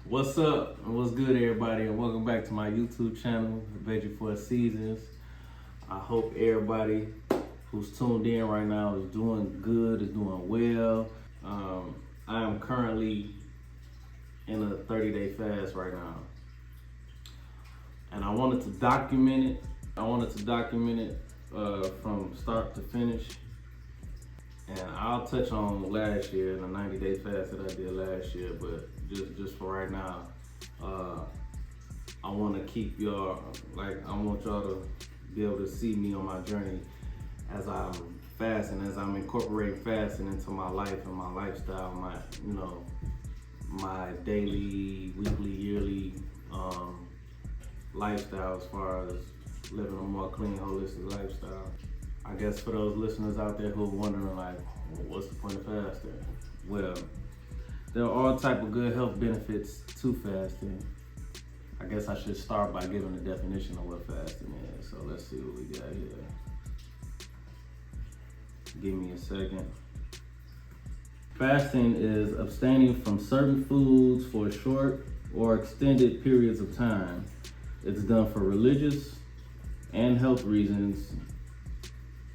What's up and what's good, everybody, and welcome back to my YouTube channel, Veggie for Seasons. I hope everybody who's tuned in right now is doing good, is doing well. I am currently in a 30-day fast right now, and I wanted to document it. From start to finish. And I'll touch on last year, the 90-day fast that I did last year, but just for right now, I want to keep y'all, I want y'all to be able to see me on my journey as I'm fasting, as I'm incorporating fasting into my life and my lifestyle, my daily, weekly, yearly lifestyle, as far as living a more clean, holistic lifestyle. I guess for those listeners out there who are wondering, what's the point of fasting? Well, there are all type of good health benefits to fasting. I guess I should start by giving a definition of what fasting is. So let's see what we got here. Give me a second. Fasting is abstaining from certain foods for short or extended periods of time. It's done for religious and health reasons.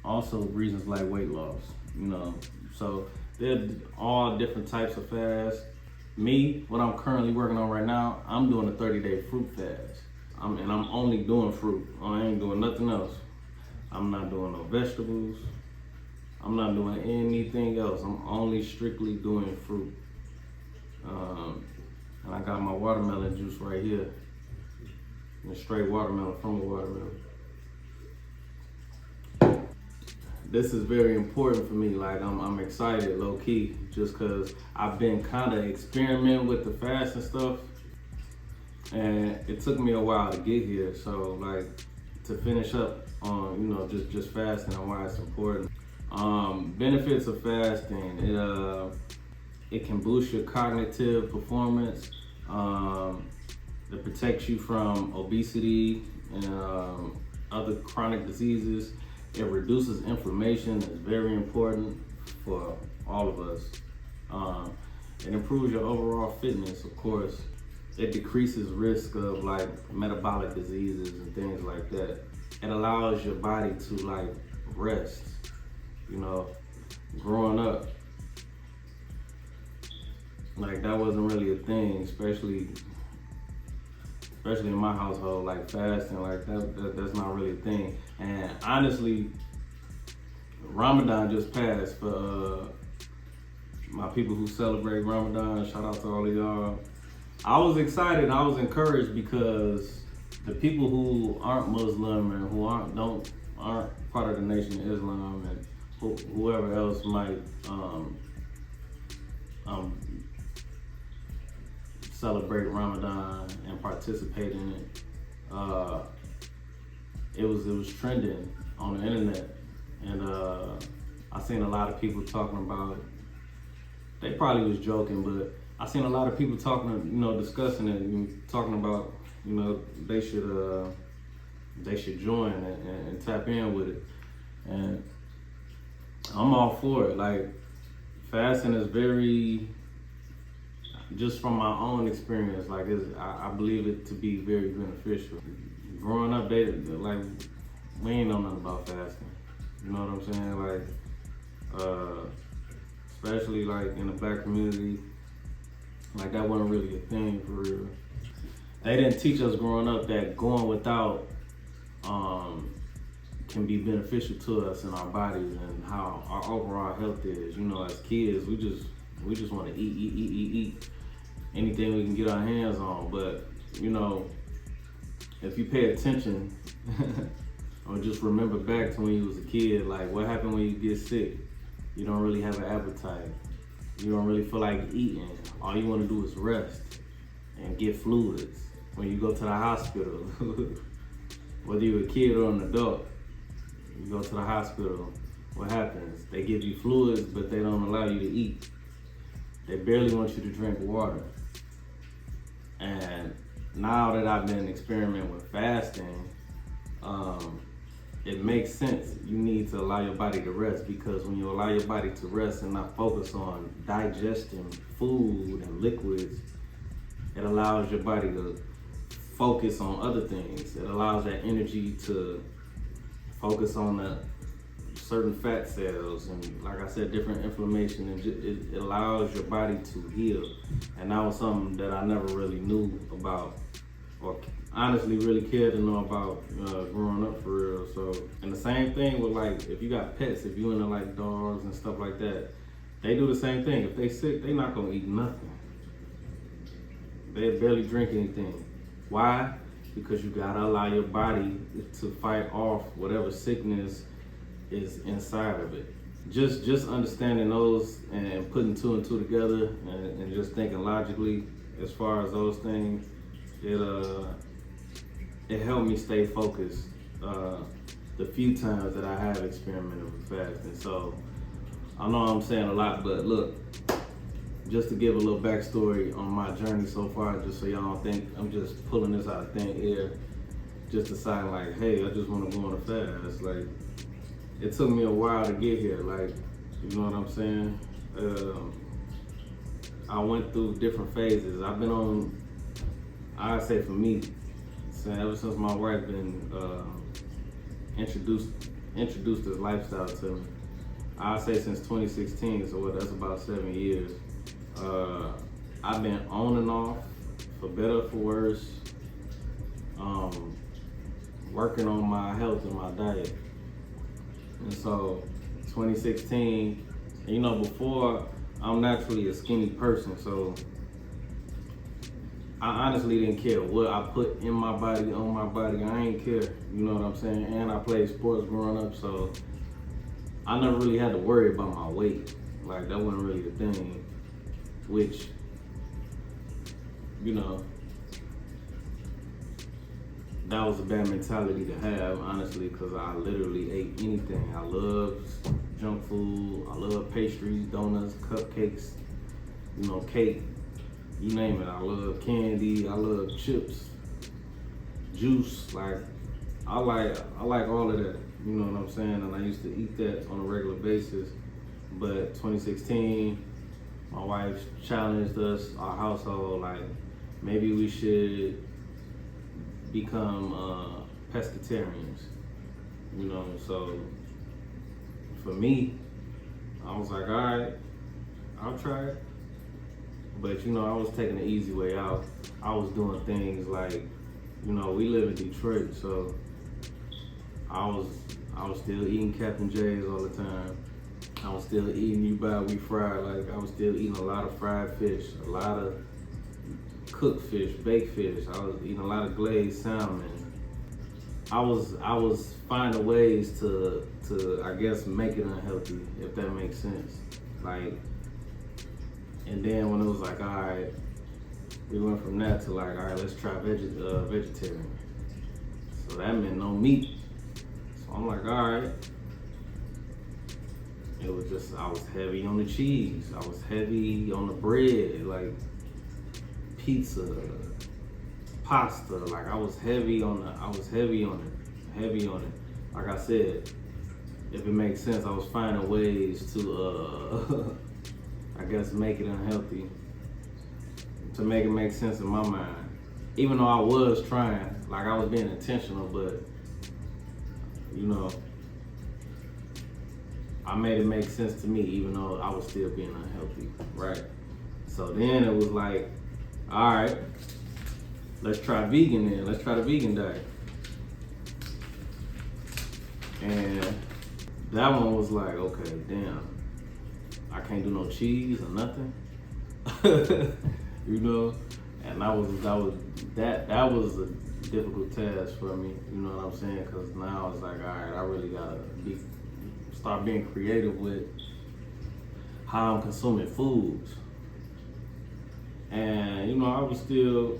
Also reasons like weight loss, so they're all different types of fasts. Me, what I'm currently working on right now, I'm doing a 30-day fruit fast. I'm only doing fruit. I ain't doing nothing else. I'm not doing no vegetables. I'm not doing anything else. I'm only strictly doing fruit. And I got my watermelon juice right here. And straight watermelon from a watermelon. This is very important for me. I'm excited, low key, just cause I've been kind of experimenting with the fast and stuff, and it took me a while to get here. So to finish up on just fasting and why it's important. Benefits of fasting: it can boost your cognitive performance. It protects you from obesity and other chronic diseases. It reduces inflammation. It's very important for all of us. It improves your overall fitness, of course. It decreases risk of metabolic diseases and things like that. It allows your body to rest. Growing up, that wasn't really a thing, especially in my household. Fasting, that's not really a thing. And honestly, Ramadan just passed. For my people who celebrate Ramadan, shout out to all of y'all. I was excited, I was encouraged, because the people who aren't Muslim and who aren't part of the Nation of Islam, and whoever else might celebrate Ramadan and participate in it. It was trending on the internet, and I seen a lot of people talking about it. They probably was joking, but I seen a lot of people talking, discussing it, and talking about, they should join and tap in with it. And I'm all for it. Fasting is very, just from my own experience, I believe it to be very beneficial. Growing up, we ain't know nothing about fasting. You know what I'm saying? Especially in the black community, that wasn't really a thing for real. They didn't teach us growing up that going without can be beneficial to us and our bodies and how our overall health is. As kids, we just want to eat anything we can get our hands on. But if you pay attention or just remember back to when you was a kid, what happened when you get sick? You don't really have an appetite. You don't really feel like eating. All you want to do is rest and get fluids. When you go to the hospital, whether you're a kid or an adult, you go to the hospital, what happens? They give you fluids, but they don't allow you to eat. They barely want you to drink water. And now that I've been experimenting with fasting, it makes sense. You need to allow your body to rest, because when you allow your body to rest and not focus on digesting food and liquids, it allows your body to focus on other things. It allows that energy to focus on the certain fat cells and, like I said, different inflammation, and it allows your body to heal. And that was something that I never really knew about, or honestly really cared to know about growing up for real. So, and the same thing with, like, if you got pets, if you into like dogs and stuff like that, they do the same thing. If they sick, they not gonna eat nothing. They barely drink anything. Why? Because you gotta allow your body to fight off whatever sickness is inside of it. Just understanding those and putting two and two together and just thinking logically as far as those things, it helped me stay focused the few times that I have experimented with fasting. So I know I'm saying a lot, but look, just to give a little backstory on my journey so far, just so y'all don't think I'm just pulling this out of thin air, just deciding like, hey, I just want to go on a fast. Like, it took me a while to get here, like, you know what I'm saying? I went through different phases. I've been on, I'd say for me, ever since my wife been introduced this lifestyle to me, I'd say since 2016, so that's about 7 years. I've been on and off, for better or for worse, working on my health and my diet. And so 2016, you know, before, I'm naturally a skinny person, so I honestly didn't care what I put in my body, on my body. I ain't care, you know what I'm saying? And I played sports growing up, so I never really had to worry about my weight. Like, that wasn't really the thing, which, you know, that was a bad mentality to have, honestly, because I literally ate anything. I love junk food, I love pastries, donuts, cupcakes, you know, cake, you name it. I love candy, I love chips, juice, like, I like all of that, you know what I'm saying? And I used to eat that on a regular basis. But 2016, my wife challenged us, our household, like, maybe we should become pescatarians, you know. So for me, I was like, all right, I'll try it. But, you know, I was taking the easy way out. I was doing things like, you know, we live in Detroit, so I was still eating Captain J's all the time. I was still eating You Buy We Fried. Like, I was still eating a lot of fried fish, a lot of cooked fish, baked fish. I was eating a lot of glazed salmon. I was finding ways to I guess make it unhealthy, if that makes sense. Like, and then when it was like, all right, we went from that to like, all right, let's try vegetarian. So that meant no meat. So I'm like, all right. It was just, I was heavy on the cheese. I was heavy on the bread, like pizza, pasta. Like, I was heavy on it. Like I said, if it makes sense, I was finding ways to, I guess, make it unhealthy, to make it make sense in my mind. Even though I was trying, like, I was being intentional, but, you know, I made it make sense to me, even though I was still being unhealthy, right? So then it was like, all right, let's try vegan then. Let's try the vegan diet. And that one was like, okay, damn, I can't do no cheese or nothing, you know? And that was a difficult task for me, you know what I'm saying? Because now it's like, all right, I really gotta start being creative with how I'm consuming foods. And, you know, I was still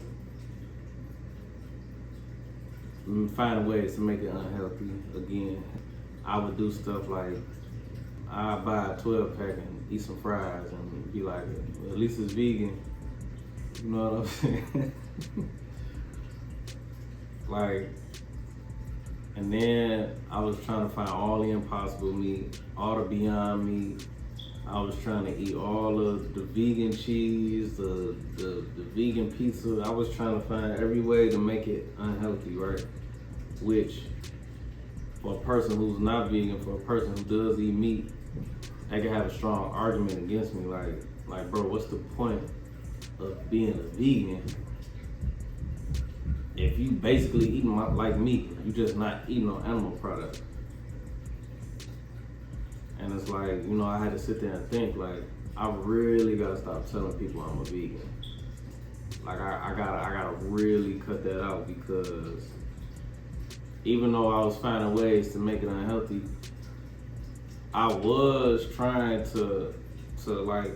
finding ways to make it unhealthy. Again, I would do stuff like, I'd buy a 12 pack and eat some fries and be like, well, at least it's vegan. You know what I'm saying? Like, and then I was trying to find all the Impossible meat, all the Beyond meat. I was trying to eat all of the vegan cheese, the vegan pizza. I was trying to find every way to make it unhealthy, right? Which, for a person who's not vegan, for a person who does eat meat, they can have a strong argument against me. Like, bro, what's the point of being a vegan if you basically eating like me? You just not eating no animal products. And it's like, you know, I had to sit there and think, like, I really gotta stop telling people I'm a vegan. Like, I gotta really cut that out, because even though I was finding ways to make it unhealthy, I was trying to like,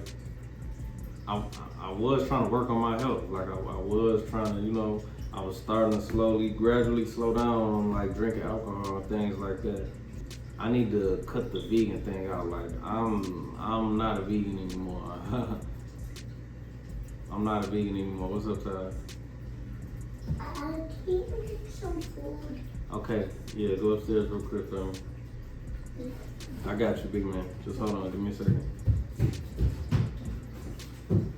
I was trying to work on my health. Like, I was trying to, you know, I was starting to gradually slow down on like drinking alcohol and things like that. I need to cut the vegan thing out. Like, I'm not a vegan anymore. I'm not a vegan anymore. What's up, Ty? Can you get some food? Okay, yeah, go upstairs real quick for me. I got you, big man. Just hold on, give me a second.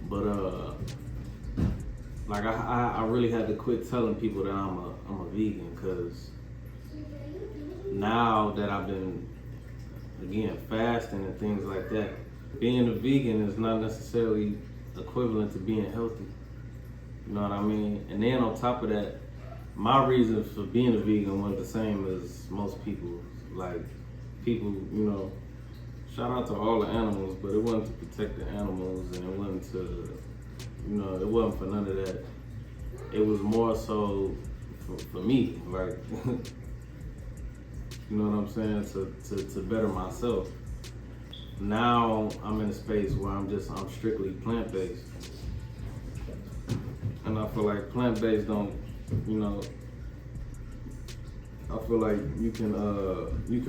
But like I really had to quit telling people that I'm a vegan, because now that I've been, again, fasting and things like that, being a vegan is not necessarily equivalent to being healthy. You know what I mean? And then on top of that, my reason for being a vegan wasn't the same as most people. Like, people, you know, shout out to all the animals, but it wasn't to protect the animals, and it wasn't to, you know, it wasn't for none of that. It was more so for me, like, you know what I'm saying, to better myself. Now I'm in a space where I'm strictly plant-based. And I feel like plant-based don't, you know, I feel like you can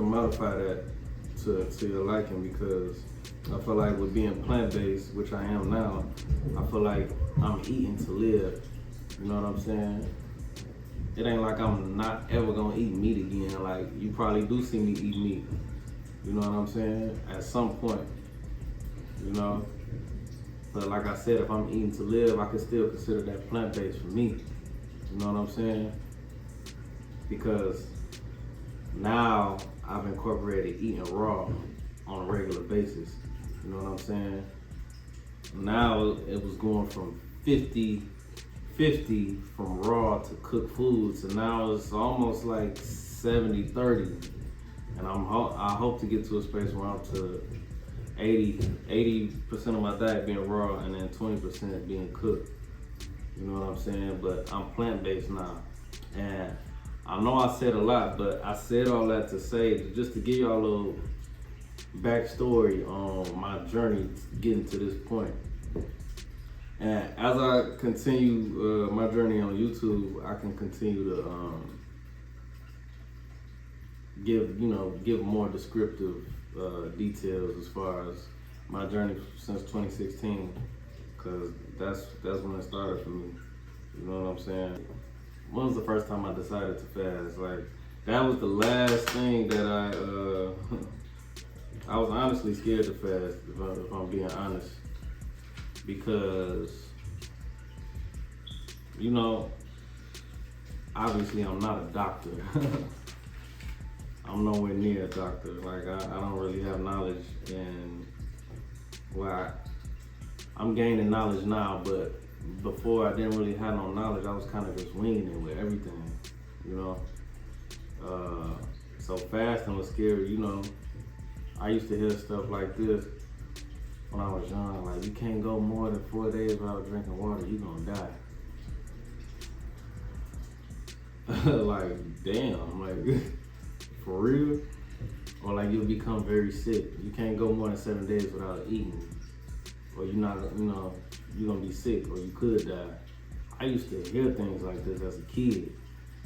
modify that to your liking, because I feel like with being plant-based, which I am now, I feel like I'm eating to live. You know what I'm saying? It ain't like I'm not ever gonna eat meat again. Like, you probably do see me eat meat. You know what I'm saying? At some point, you know? But like I said, if I'm eating to live, I can still consider that plant-based for me. You know what I'm saying? Because now I've incorporated eating raw on a regular basis. You know what I'm saying? Now it was going from 50-50 from raw to cooked food, so now it's almost like 70-30. And I hope to get to a space where I'm to 80% of my diet being raw, and then 20% being cooked. You know what I'm saying? But I'm plant-based now. And I know I said a lot, but I said all that to say, just to give y'all a little backstory on my journey getting to this point. And as I continue my journey on YouTube, I can continue to give more descriptive details as far as my journey since 2016, because that's when it started for me. You know what I'm saying? When was the first time I decided to fast? Like, that was the last thing that I was honestly scared to fast, if I'm being honest, because, you know, obviously I'm not a doctor. I'm nowhere near a doctor. Like, I don't really have knowledge, and well, I'm gaining knowledge now, but before I didn't really have no knowledge. I was kind of just winging it with everything, you know. So fasting was scary, you know. I used to hear stuff like this when I was young, like, you can't go more than 4 days without drinking water, you're gonna die. Like, damn, like, for real? Or like, you'll become very sick. You can't go more than 7 days without eating, or you're not, you know, you're gonna be sick, or you could die. I used to hear things like this as a kid.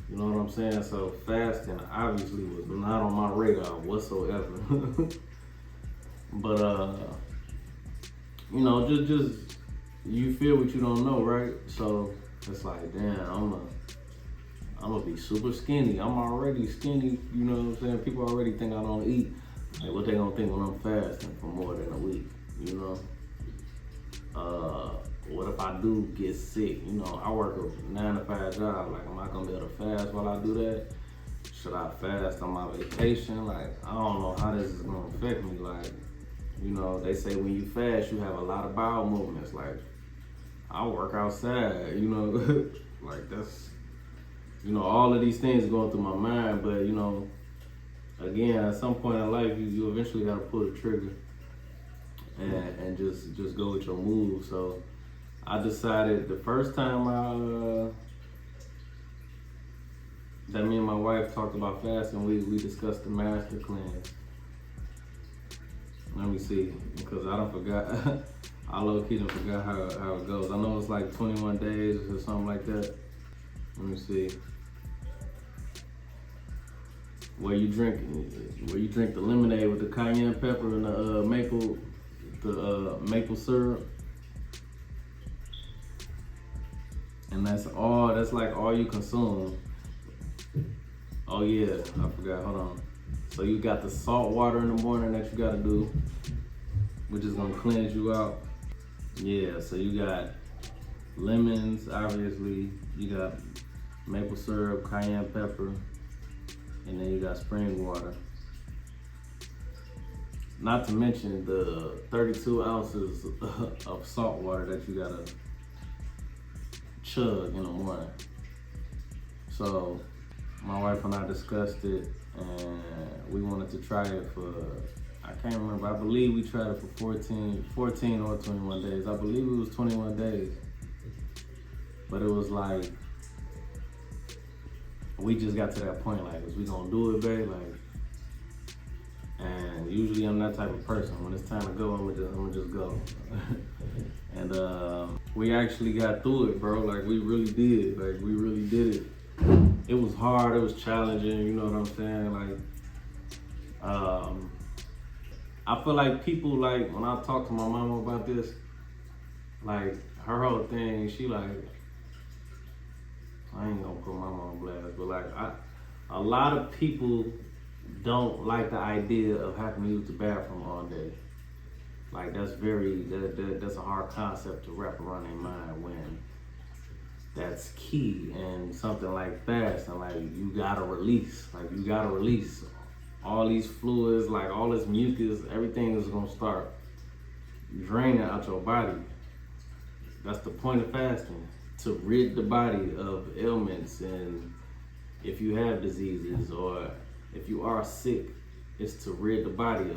You know what I'm saying? So fasting obviously was not on my radar whatsoever. But you know, just you feel what you don't know, right? So it's like, damn, I'm gonna be super skinny. I'm already skinny, you know what I'm saying? People already think I don't eat. Like, what they gonna think when I'm fasting for more than a week? if I do get sick, you know, I work a 9 to 5 job. Like, am I gonna be able to fast while I do that? Should I fast on my vacation? Like, I don't know how this is gonna affect me. Like, you know, they say when you fast, you have a lot of bowel movements. Like, I work outside, you know, like that's, you know, all of these things going through my mind. But, you know, again, at some point in life, you eventually gotta pull the trigger and just go with your move. So I decided the first time that me and my wife talked about fasting, we discussed the master cleanse. Let me see, because I don't forgot. I low-key done forgot how it goes. I know it's like 21 days or something like that. Let me see. Where you drink the lemonade with the cayenne pepper and the maple syrup. And that's like all you consume. Oh yeah, I forgot, hold on. So you got the salt water in the morning that you gotta do, which is gonna cleanse you out. Yeah, so you got lemons, obviously. You got maple syrup, cayenne pepper, and then you got spring water. Not to mention the 32 ounces of salt water that you gotta chug in the morning. So my wife and I discussed it, and we wanted to try it for, I can't remember, I believe we tried it for 14 or 21 days. I believe it was 21 days. But it was like, we just got to that point, like, is we gonna do it, babe? Like, and usually I'm that type of person. When it's time to go, I'm gonna just go. And we actually got through it, bro. Like, we really did. Like, we really did it. It was hard, it was challenging, you know what I'm saying? Like, I feel like people, like, when I talk to my mama about this, like, her whole thing, she like, I ain't gonna put my mama on blast, but like, a lot of people don't like the idea of having to use the bathroom all day. Like, that's that's a hard concept to wrap around their mind when that's key. And something like fasting, like, you gotta release all these fluids, like all this mucus, everything is gonna start draining out your body. That's the point of fasting, to rid the body of ailments, and if you have diseases or if you are sick, it's to rid the body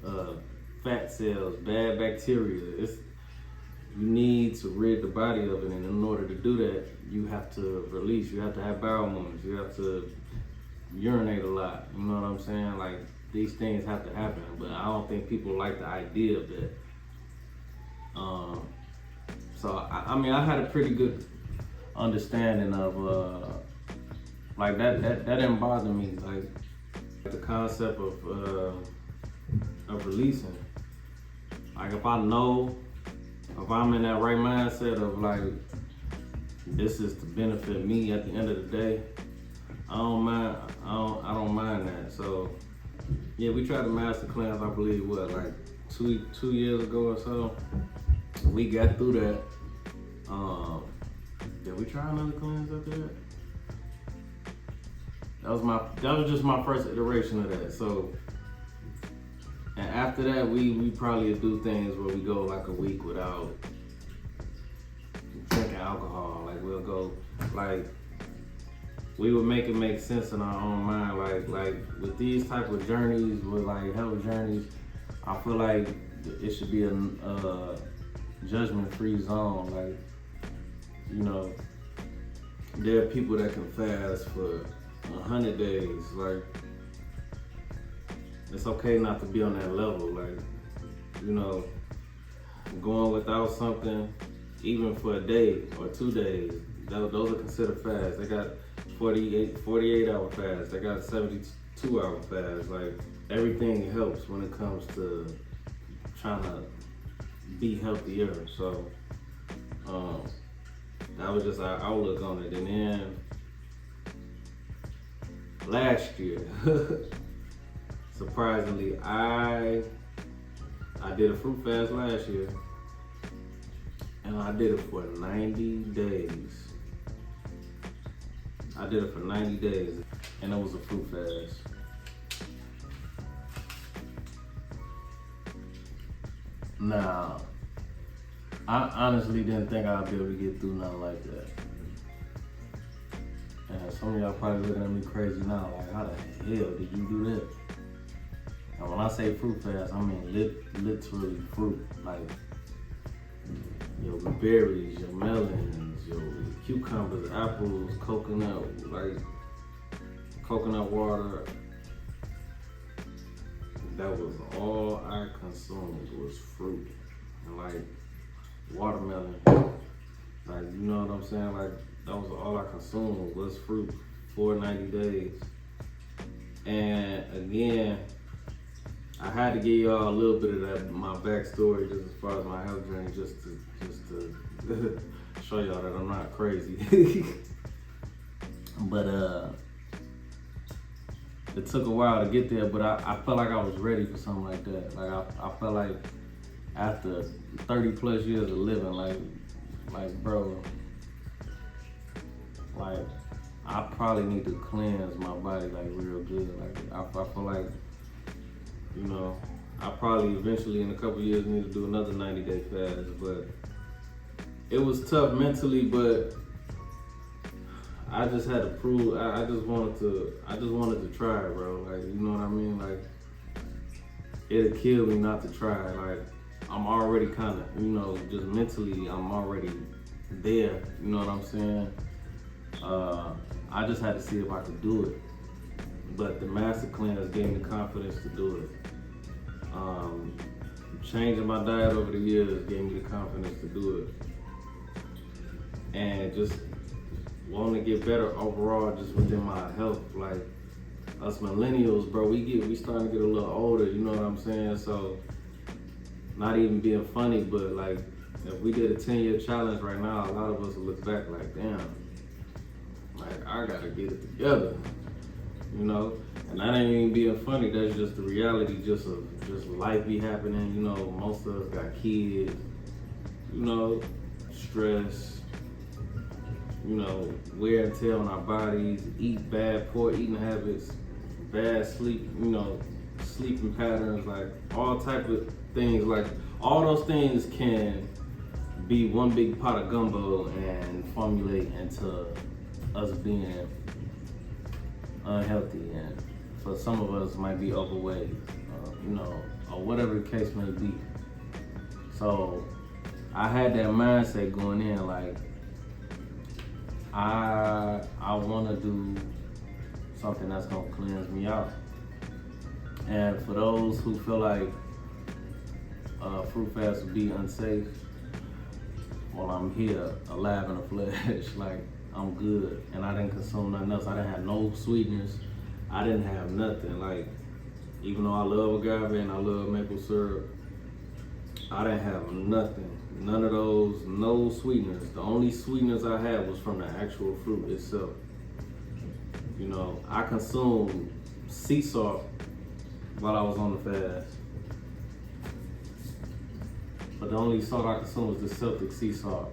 of fat cells, bad bacteria. You need to rid the body of it, and in order to do that, you have to release. You have to have bowel movements. You have to urinate a lot. You know what I'm saying? Like, these things have to happen, but I don't think people like the idea of that. So I mean, I had a pretty good understanding of like that didn't bother me. Like, the concept of releasing. Like, if I'm in that right mindset of like, this is to benefit me at the end of the day, I don't mind that. So yeah, we tried the master cleanse, I believe, like two years ago or so. We got through that. Did we try another cleanse after that? That was just my first iteration of that. So, and after that, we probably do things where we go like a week without drinking alcohol. Like, we'll go, like, we would make it make sense in our own mind. Like with these type of journeys, with like health journeys, I feel like it should be a judgment-free zone. Like, you know, there are people that can fast for 100 days. Like, it's okay not to be on that level. Like, you know, going without something, even for a day or 2 days, those are considered fasts. They got 48 hour fast. They got 72 hour fast. Like, everything helps when it comes to trying to be healthier. So, that was just our outlook on it. And then last year, surprisingly, I did a fruit fast last year. And I did it for 90 days. I did it for 90 days, and it was a fruit fast. Now, I honestly didn't think I'd be able to get through nothing like that. And some of y'all probably looking at me crazy now, like, how the hell did you do that? And when I say fruit fast, I mean literally fruit, like your berries, your melons, your cucumbers, apples, coconut, like coconut water. That was all I consumed was fruit. And like watermelon. Like, you know what I'm saying? Like, that was all I consumed was fruit for 90 days. And again, I had to give y'all a little bit of that, my backstory, just as far as my health journey, just to show y'all that I'm not crazy. But it took a while to get there, but I felt like I was ready for something like that. Like I felt like after 30 plus years of living, like bro, like I probably need to cleanse my body like real good. Like I feel like, you know, I probably eventually in a couple years need to do another 90-day fast, but it was tough mentally, but I just had to prove, I just wanted to try it, bro. Like, you know what I mean? Like, it'd kill me not to try it. Like, I'm already kind of, you know, just mentally, I'm already there. You know what I'm saying? I just had to see if I could do it. But the master cleanse gave me the confidence to do it. Changing my diet over the years gave me the confidence to do it. And just wanting to get better overall just within my health. Like, us millennials, bro, we starting to get a little older, you know what I'm saying? So, not even being funny, but like, if we did a 10-year challenge right now, a lot of us will look back like, damn, like, I gotta get it together, you know? And that ain't even being funny, that's just the reality, just life be happening, you know? Most of us got kids, you know, stress, you know, wear and tear on our bodies, eat bad, poor eating habits, bad sleep, you know, sleeping patterns, like all type of things. Like, all those things can be one big pot of gumbo and formulate into us being unhealthy. And for some of us might be overweight, you know, or whatever the case may be. So I had that mindset going in, like, I want to do something that's gonna cleanse me out. And for those who feel like fruit fast would be unsafe, well, I'm here, alive in the flesh. Like, I'm good, and I didn't consume nothing else. I didn't have no sweeteners. I didn't have nothing. Like, even though I love agave and I love maple syrup, I didn't have nothing. None of those, no sweeteners. The only sweeteners I had was from the actual fruit itself. You know, I consumed sea salt while I was on the fast. But the only salt I consumed was the Celtic sea salt,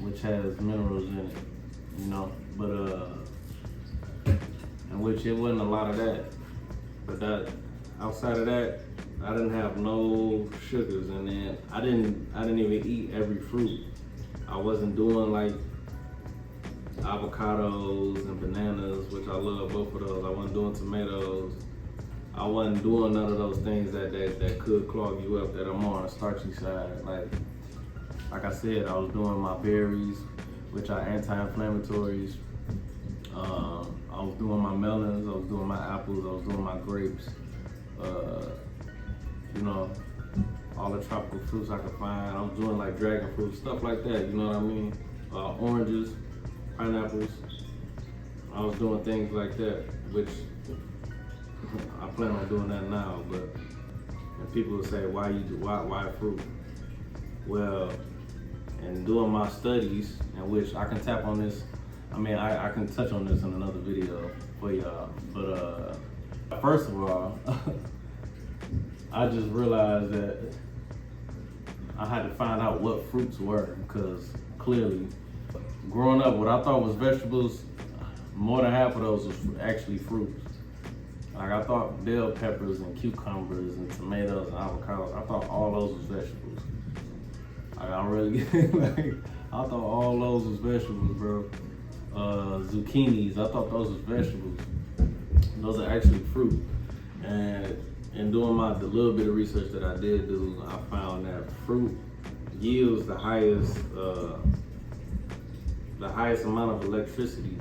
which has minerals in it, you know. But in which it wasn't a lot of that. But that, outside of that, I didn't have no sugars, and then I didn't even eat every fruit. I wasn't doing like avocados and bananas, which I love both of those. I wasn't doing tomatoes. I wasn't doing none of those things that could clog you up, that are more on the starchy side. Like I said, I was doing my berries, which are anti-inflammatories. I was doing my melons, I was doing my apples, I was doing my grapes. You know, all the tropical fruits I could find. I was doing like dragon fruit, stuff like that, you know what I mean? Oranges, pineapples. I was doing things like that, which I plan on doing that now. But and people will say, why fruit? Well, in doing my studies, in which I can tap on this, I mean, I can touch on this in another video for y'all. But first of all, I just realized that I had to find out what fruits were, because clearly, growing up, what I thought was vegetables, more than half of those was actually fruits. Like I thought bell peppers and cucumbers and tomatoes and avocados, I thought all those was vegetables. Like I really, like, I thought all those was vegetables, bro. Zucchinis, I thought those was vegetables. Those are actually fruit. And in doing the little bit of research that I did do, I found that fruit yields the highest amount of electricity.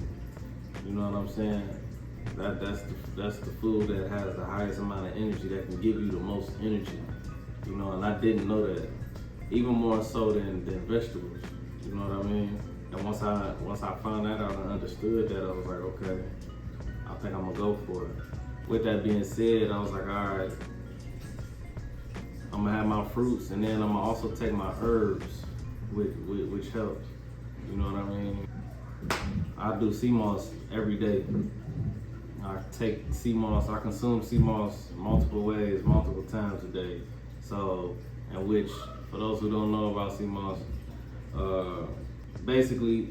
You know what I'm saying? That's the food that has the highest amount of energy, that can give you the most energy. You know, and I didn't know that. Even more so than vegetables. You know what I mean? And once I found that out and understood that, I was like, okay, I think I'm gonna go for it. With that being said, I was like, all right, I'm gonna have my fruits, and then I'm gonna also take my herbs, which helps. You know what I mean? I do sea moss every day. I take sea moss, I consume sea moss multiple ways, multiple times a day. So, and which, for those who don't know about sea moss, basically,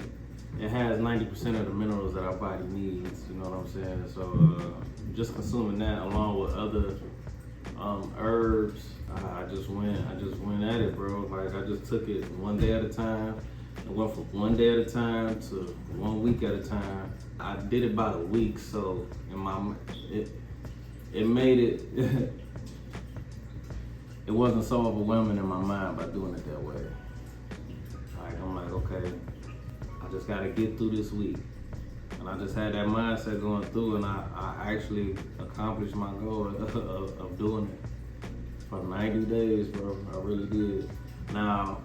it has 90% of the minerals that our body needs, you know what I'm saying? So just consuming that along with other herbs, I just went at it, bro. Like I just took it one day at a time. I went from one day at a time to 1 week at a time. I did it about a week, so it made it it wasn't so overwhelming in my mind by doing it that way. Like I'm like, okay, I just gotta get through this week. And I just had that mindset going through, and I actually accomplished my goal of doing it for 90 days, bro. I really did. Now,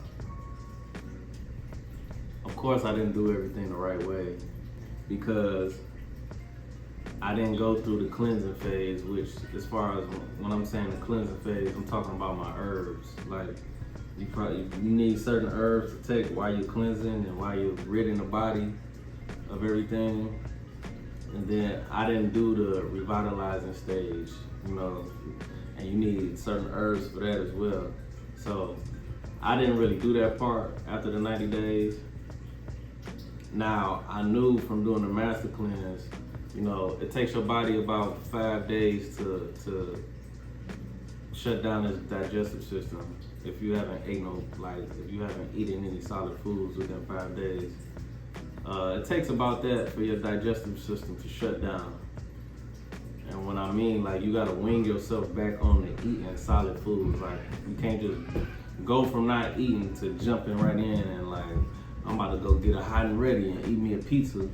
of course, I didn't do everything the right way, because I didn't go through the cleansing phase, which, as far as when I'm saying the cleansing phase, I'm talking about my herbs. Like, you need certain herbs to take while you're cleansing and while you're ridding the body of everything. And then I didn't do the revitalizing stage, you know, and you need certain herbs for that as well. So I didn't really do that part after the 90 days. Now, I knew from doing the master cleanse, you know, it takes your body about 5 days to shut down its digestive system if you haven't eaten any solid foods within 5 days. It takes about that for your digestive system to shut down. And when I mean, like, you gotta wing yourself back on to eating solid foods. Like, you can't just go from not eating to jumping right in and like, I'm about to go get a hot and ready and eat me a pizza.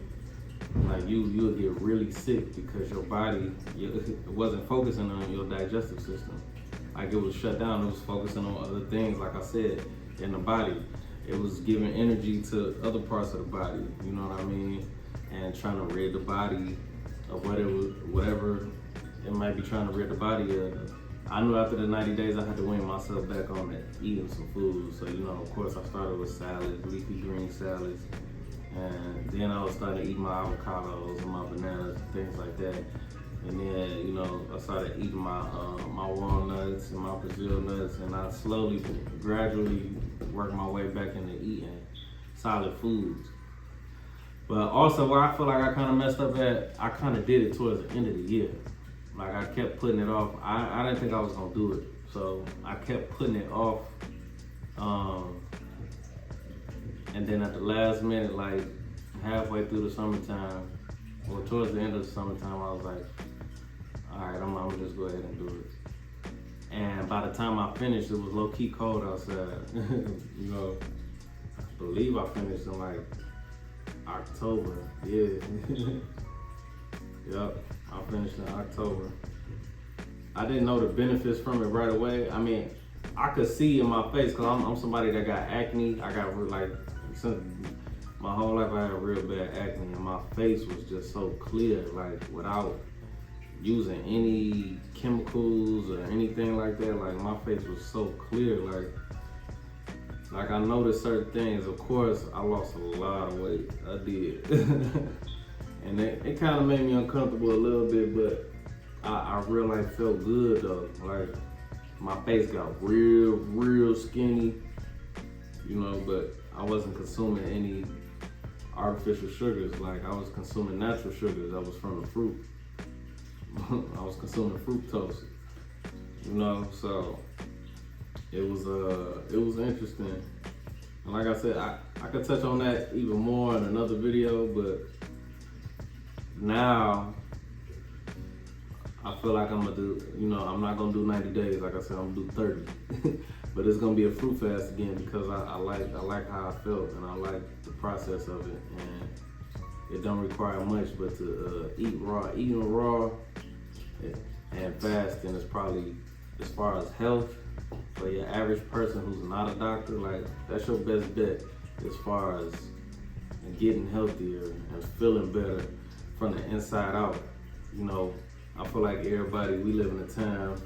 Like, you'll get really sick because your body, it wasn't focusing on your digestive system. Like, it was shut down, it was focusing on other things, like I said, in the body. It was giving energy to other parts of the body, you know what I mean? And trying to rid the body of whatever it might be trying to rid the body of. I knew after the 90 days I had to wing myself back on it, eating some food. So, you know, of course I started with salads, leafy green salads. And then I was starting to eat my avocados and my bananas and things like that. And then, you know, I started eating my walnuts and my Brazil nuts, and I slowly, gradually worked my way back into eating solid foods. But also, where I feel like I kind of messed up at, I kind of did it towards the end of the year. Like, I kept putting it off. I didn't think I was gonna do it, so I kept putting it off. And then at the last minute, like halfway through the summertime, or towards the end of the summertime, I was like, all right, I'm gonna just go ahead and do it. And by the time I finished, it was low-key cold outside. You know, I believe I finished in like October. Yeah. Yep, I finished in October. I didn't know the benefits from it right away. I mean, I could see in my face, because I'm somebody that got acne. I got since my whole life I had real bad acne, and my face was just so clear, like without using any chemicals or anything like that. Like, my face was so clear, like I noticed certain things. Of course, I lost a lot of weight. I did. And it kind of made me uncomfortable a little bit, but I really felt good though. Like, my face got real skinny. you know, but I wasn't consuming any artificial sugars. Like I was consuming natural sugars that was from the fruit. I was consuming fructose, you know, so it was interesting. And like I said, I could touch on that even more in another video, but now I feel like I'm gonna do, you know, I'm not gonna do 90 days. Like I said, I'm gonna do 30. But it's gonna be a fruit fast again because I like how I felt and I like the process of it. And it don't require much, but to eat raw, eating raw and fasting is probably, as far as health, for your average person who's not a doctor, like that's your best bet as far as getting healthier and feeling better from the inside out. You know, I feel like everybody, we live in a time,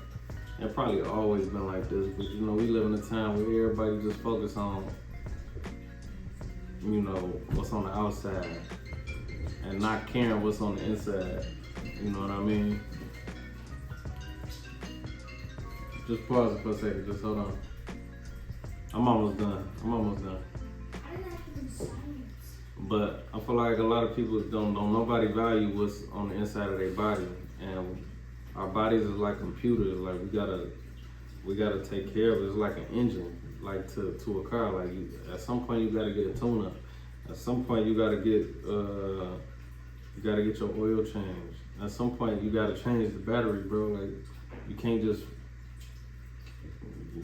and probably always been like this, but you know, we live in a time where everybody just focus on, you know, what's on the outside and not caring what's on the inside. You know what I mean? Just pause it for a second, just hold on. I'm almost done. But I feel like a lot of people don't nobody value what's on the inside of their body. And our bodies is like computers, like we gotta take care of it. It's like an engine, like to a car. Like at some point you gotta get a tune-up. At some point you gotta get your oil changed. At some point you gotta change the battery, bro. Like you can't just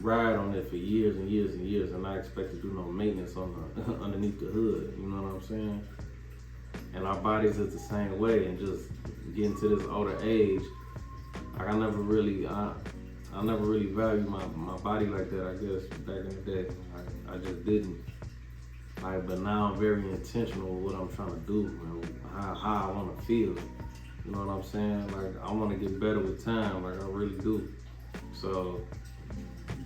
ride on it for years and years and years and not expect to do no maintenance on the underneath the hood. You know what I'm saying? And our bodies is the same way. And just getting to this older age, like I never really valued my body like that. I guess back in the day, I just didn't. Like, but now I'm very intentional with what I'm trying to do and how I want to feel. You know what I'm saying? Like I want to get better with time. Like I really do. So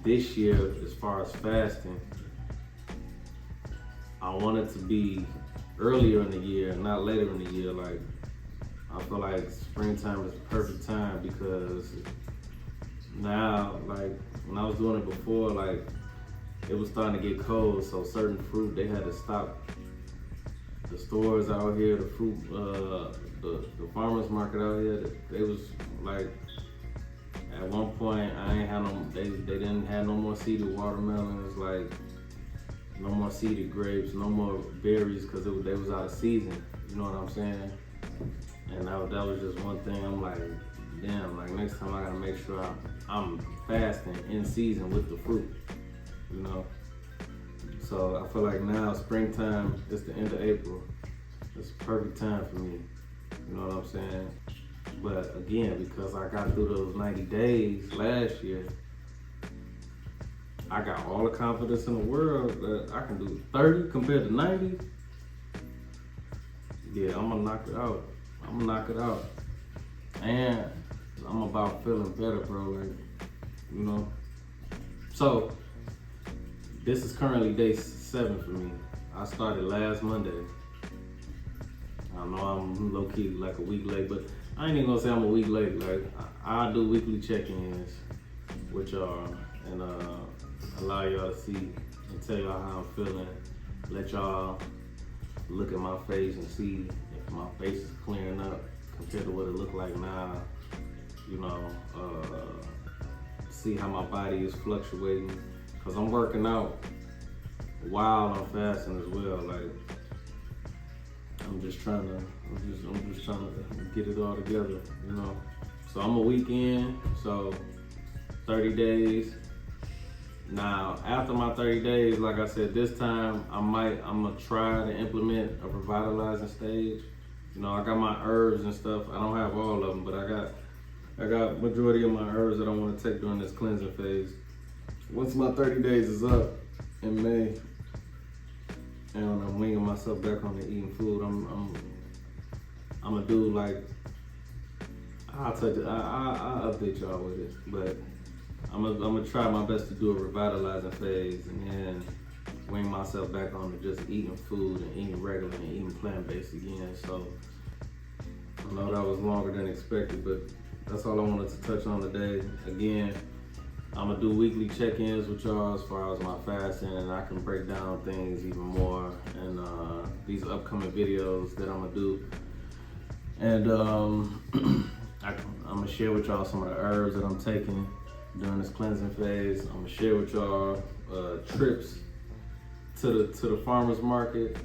this year, as far as fasting, I want it to be earlier in the year, not later in the year. Like, I feel like springtime is the perfect time because now, like, when I was doing it before, like, it was starting to get cold, so certain fruit, they had to stop. The stores out here, the fruit, the farmers market out here, they was like, at one point, I ain't had no, they didn't have no more seeded watermelons, like no more seeded grapes, no more berries, because they was out of season. You know what I'm saying? And that was just one thing. I'm like, damn, like next time I gotta make sure I'm fasting in season with the fruit, you know? So I feel like now, springtime, it's the end of April. It's the perfect time for me, you know what I'm saying? But again, because I got through those 90 days last year, I got all the confidence in the world that I can do 30 compared to 90. Yeah, I'm gonna knock it out. And I'm about feeling better, bro, like, you know. So, this is currently day 7 for me. I started last Monday. I know I'm low-key like a week late, but I ain't even gonna say I'm a week late. Like I do weekly check-ins with y'all and allow y'all to see and tell y'all how I'm feeling. Let y'all look at my face and see if my face is clearing up compared to what it looked like now. You know, see how my body is fluctuating. Cause I'm working out while I'm fasting as well. Like I'm just trying to get it all together, you know. So I'm a week in, so 30 days. Now, after my 30 days, like I said, this time I'm gonna try to implement a revitalizing stage. You know, I got my herbs and stuff. I don't have all of them, but I got majority of my herbs that I want to take during this cleansing phase. Once my 30 days is up in May, and I'm winging myself back on the eating food, I'm gonna do like, I'll update y'all with it, but I'm gonna try my best to do a revitalizing phase and then wing myself back on to just eating food and eating regular and eating plant-based again. So I know that was longer than expected, but that's all I wanted to touch on today. Again, I'm gonna do weekly check-ins with y'all as far as my fasting, and I can break down things even more in these upcoming videos that I'm gonna do. And I'm gonna share with y'all some of the herbs that I'm taking during this cleansing phase. I'm gonna share with y'all trips to the farmer's market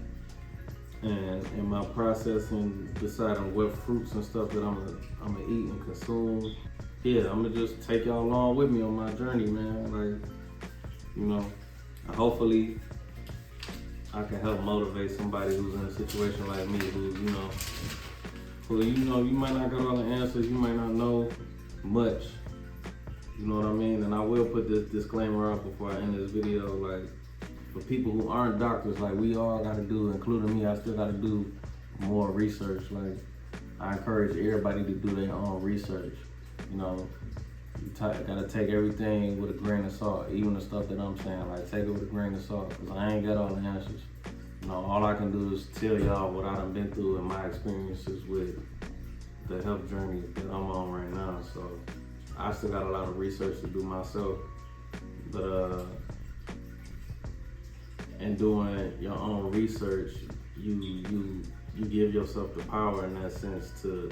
and my process in deciding what fruits and stuff that I'm gonna eat and consume. Yeah, I'm gonna just take y'all along with me on my journey, man. Like, you know, hopefully I can help motivate somebody who's in a situation like me, who you might not got all the answers, you might not know much. You know what I mean? And I will put this disclaimer out before I end this video. Like, for people who aren't doctors, like we all gotta do, including me, I still gotta do more research. Like, I encourage everybody to do their own research. You know, you gotta take everything with a grain of salt, even the stuff that I'm saying. Like, take it with a grain of salt, because I ain't got all the answers. You know, all I can do is tell y'all what I done been through and my experiences with the health journey that I'm on right now. So I still got a lot of research to do myself. But in doing your own research, you give yourself the power in that sense to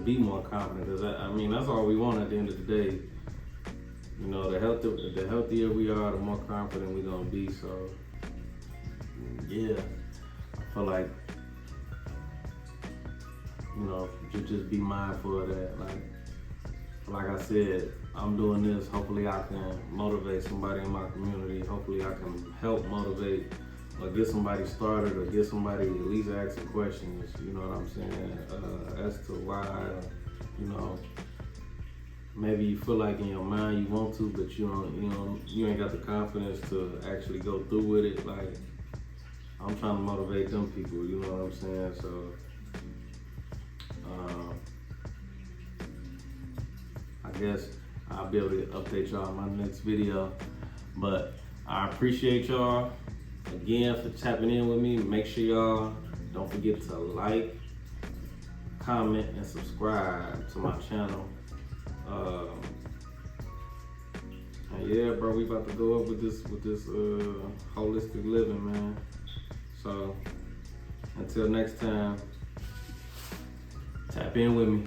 be more confident. Because I mean, that's all we want at the end of the day. You know, the healthier we are, the more confident we're gonna be. So yeah, I feel like, you know, you just be mindful of that. Like I said, I'm doing this. Hopefully I can motivate somebody in my community. Hopefully I can help motivate or get somebody started, or get somebody at least asking questions, you know what I'm saying, as to why, you know, maybe you feel like in your mind you want to, but you ain't got the confidence to actually go through with it. Like, I'm trying to motivate them people, you know what I'm saying? So I guess I'll be able to update y'all in my next video. But I appreciate y'all again for tapping in with me. Make sure y'all don't forget to like, comment, and subscribe to my channel. And yeah, bro, we about to go up with this holistic living, man. So until next time, tap in with me.